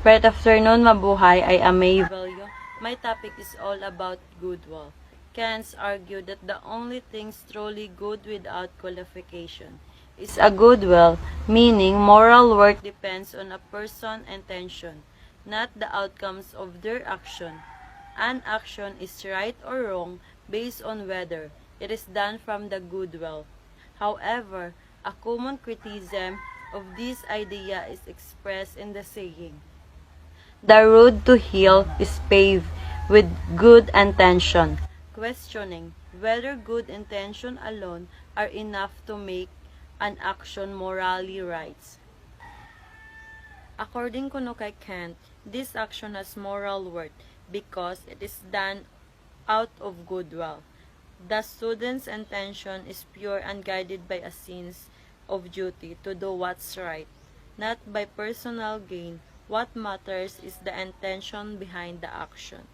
Right afternoon, mabuhay, I am May Valio. My topic is all about goodwill. Kant argued that the only thing truly good without qualification is a goodwill, meaning moral worth depends on a person's intention, not the outcomes of their action. An action is right or wrong based on whether it is done from the goodwill. However, a common criticism of this idea is expressed in the saying, the road to hell is paved with good intention, questioning whether good intention alone are enough to make an action morally right. According kuno kay Kant, this action has moral worth because it is done out of goodwill. The student's intention is pure and guided by a sense of duty to do what's right, not by personal gain. What matters is the intention behind the action,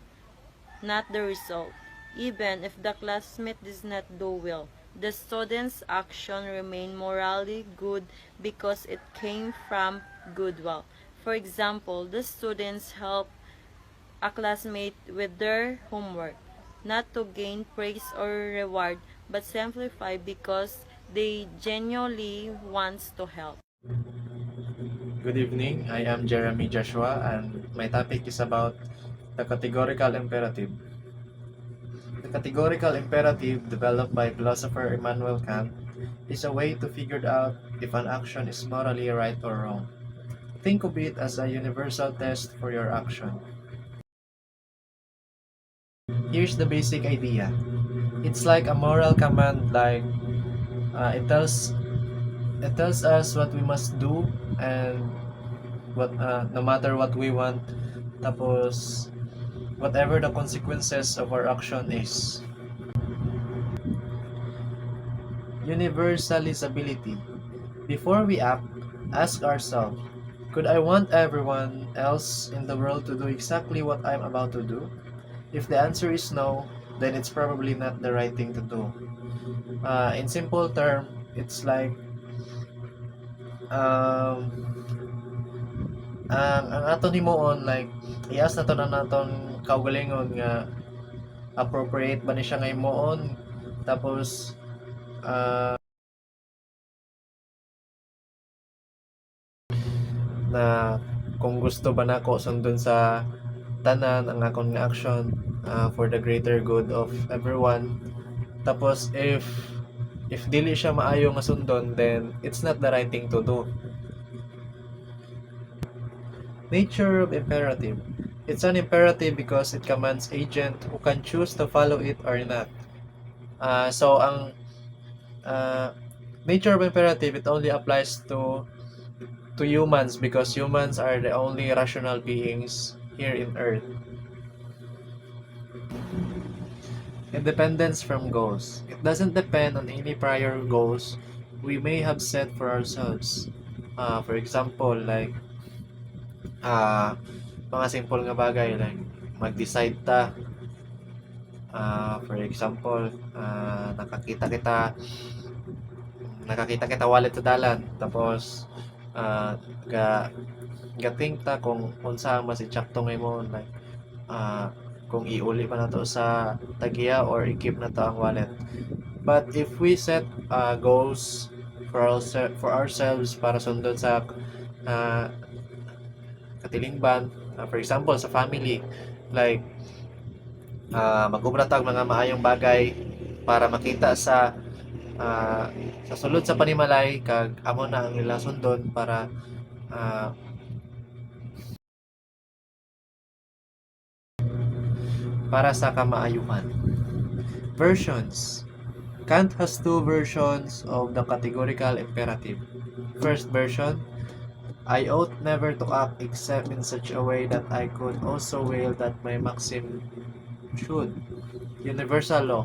not the result. Even if the classmate does not do well, the student's action remains morally good because it came from goodwill. For example, the students help a classmate with their homework, not to gain praise or reward, but simplify because they genuinely wants to help. Good evening, I am Jeremy Joshua and my topic is about the categorical imperative. The categorical imperative, developed by philosopher Immanuel Kant, is a way to figure out if an action is morally right or wrong. Think of it as a universal test for your action. Here's the basic idea. It's like a moral command, like it tells us what we must do and what no matter what we want, tapos whatever the consequences of our action is. Universalizability. Before we act, ask ourselves, could I want everyone else in the world to do exactly what I'm about to do? If the answer is no, then it's probably not the right thing to do. In simple term, it's like um, ang aton himuon, like ias na to na naton kaugalingon nga appropriate ba ni siya nga himuon, tapos ah, na kung gusto ba nako sundon sa tanan ang akong nga action for the greater good of everyone. Tapos if dili siya maayo nga sundon, then it's not the right thing to do. Nature of imperative. It's an imperative because it commands agent who can choose to follow it or not. So ang uh, nature of imperative, it only applies to humans because humans are the only rational beings here in earth. Independence from goals. It doesn't depend on any prior goals we may have set for ourselves. For example, like mga simple nga bagay like mag-decide ta. For example, nakakita kita wallet sa dalan, tapos uh, ga think ta kung unsa mas itsakto ngayon, like kung iuli pa na to sa tagiya or i-keep na to ang wallet. But if we set goals for ourselves para sundon sa uh, katilingban, for example sa family, like mag-ubra tag mga maayong bagay para makita uh, sa sulod sa panimalay, kag amo na ang ila sundon uh, para sa kamaayuhan. Versions. Kant has two versions of the categorical imperative. First version, I ought never to act except in such a way that I could also will that my maxim should. Universal law.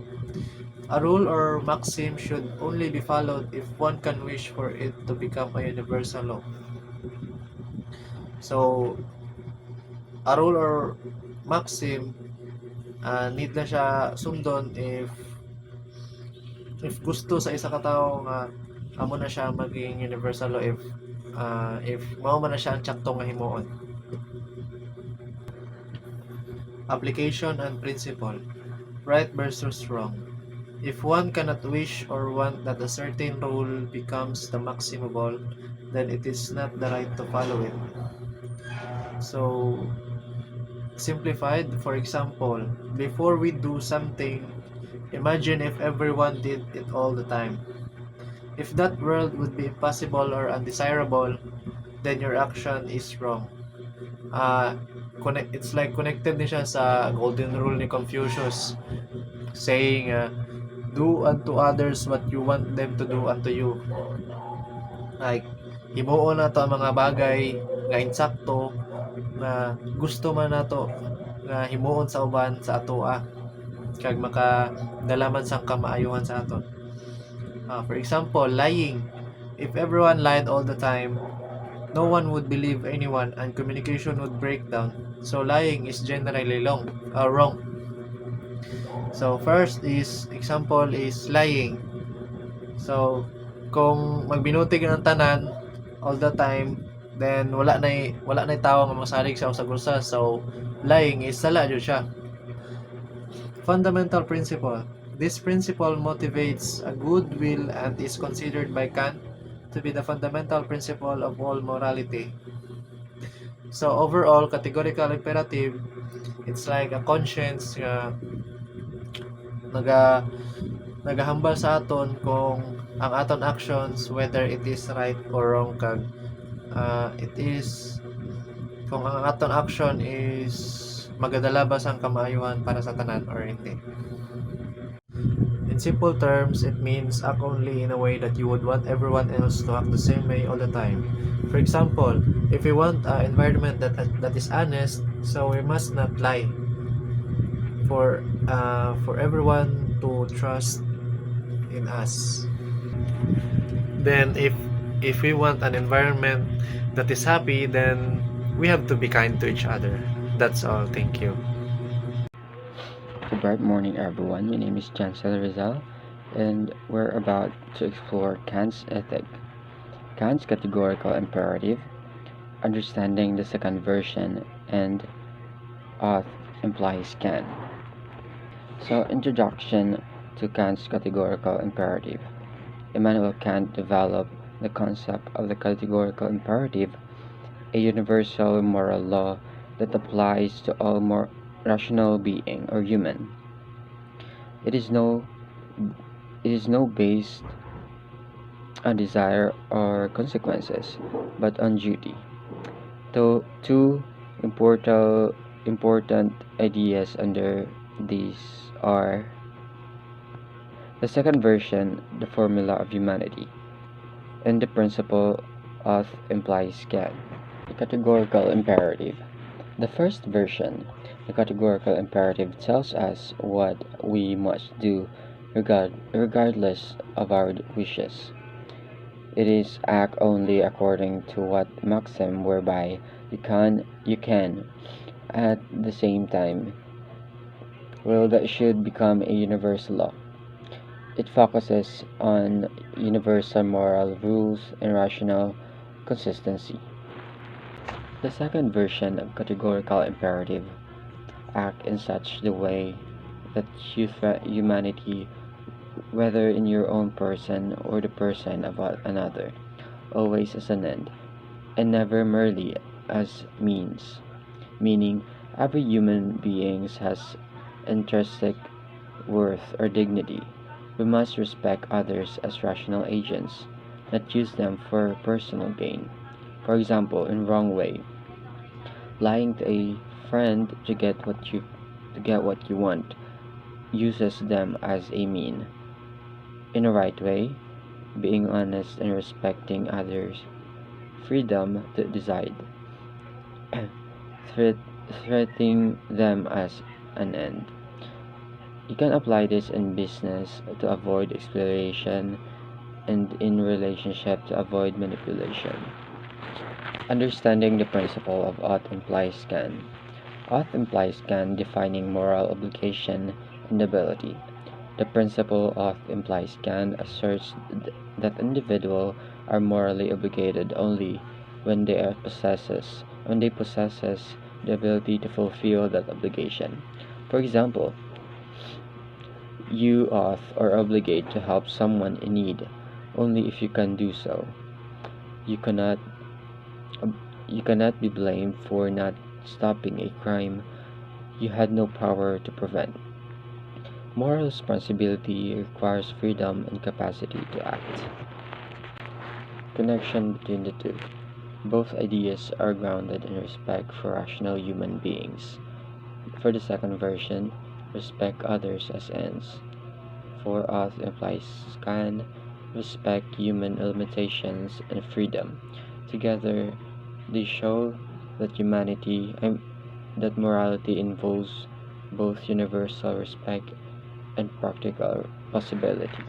A rule or maxim should only be followed if one can wish for it to become a universal law. So, a rule or maxim, need na siya sundon if gusto sa isa ka tawo nga amo na siya maging universal law, if mao man na siya ang tsaktong nga himuon. Application and principle. Right versus wrong. If one cannot wish or want that a certain rule becomes the maximable, then it is not the right to follow it. So, simplified, for example, before we do something, imagine if everyone did it all the time. If that world would be impossible or undesirable, then your action is wrong. It's like connected ni siya sa golden rule ni Confucius, saying, do unto others what you want them to do unto you. Like, himuon na to ang mga bagay nga insakto na gusto man nato nga himuon sa uban sa atoa kag makadala man sang kamaayuhan sa aton. For example, lying. If everyone lied all the time, no one would believe anyone and communication would break down. So lying is generally wrong. So first is example is lying. So kung magbinutig ng tanan all the time, then wala na tawo nga masalig sa usag-usa. So lying is sala jud siya. Fundamental principle. This principle motivates a good will and is considered by Kant to be the fundamental principle of all morality. So overall, categorical imperative, it's like a conscience nga nagahambal sa aton kung ang aton actions, whether it is right or wrong, kag it is kung ang aton action is magadala ba sang kamaayuhan para sa tanan or hindi. In simple terms, it means act only in a way that you would want everyone else to act the same way all the time. For example, if we want an environment that is honest, so we must not lie. For everyone to trust in us. Then if we want an environment that is happy, then we have to be kind to each other. That's all. Thank you. Good bright morning, everyone. My name is Chancellor Rizal, and we're about to explore Kant's ethic. Kant's categorical imperative, understanding the second version, and auth implies can. So, introduction to Kant's categorical imperative. Immanuel Kant developed the concept of the categorical imperative, a universal moral law that applies to all rational being or human. It is no based on desire or consequences, but on duty. So two important ideas under these are the second version, the formula of humanity, and the principle of implies can. The categorical imperative. The first version, the categorical imperative, tells us what we must do regardless of our wishes. It is act only according to what maxim whereby you can at the same time will that should become a universal law. It focuses on universal moral rules and rational consistency. The second version of categorical imperative act in such the way that humanity, whether in your own person or the person of another, always as an end, and never merely as means. Meaning, every human being has intrinsic worth or dignity. We must respect others as rational agents, not use them for personal gain. For example, in wrong way, lying to a friend to get what you want, uses them as a mean. In a right way, being honest and respecting others' freedom to decide, threatening them as an end. You can apply this in business to avoid exploitation and in relationship to avoid manipulation. Understanding the principle of ought implies can. Ought implies can, defining moral obligation and ability. The principle of implies can asserts that individuals are morally obligated only when they possess the ability to fulfill that obligation. For example, you ought or obligate to help someone in need only if you can do so. You cannot you cannot be blamed for not stopping a crime you had no power to prevent. Moral responsibility requires freedom and capacity to act. Connection between the two. Both ideas are grounded in respect for rational human beings. For the second version, respect others as ends. For auth implies can, respect human limitations and freedom. Together, they show that that morality involves both universal respect and practical possibility.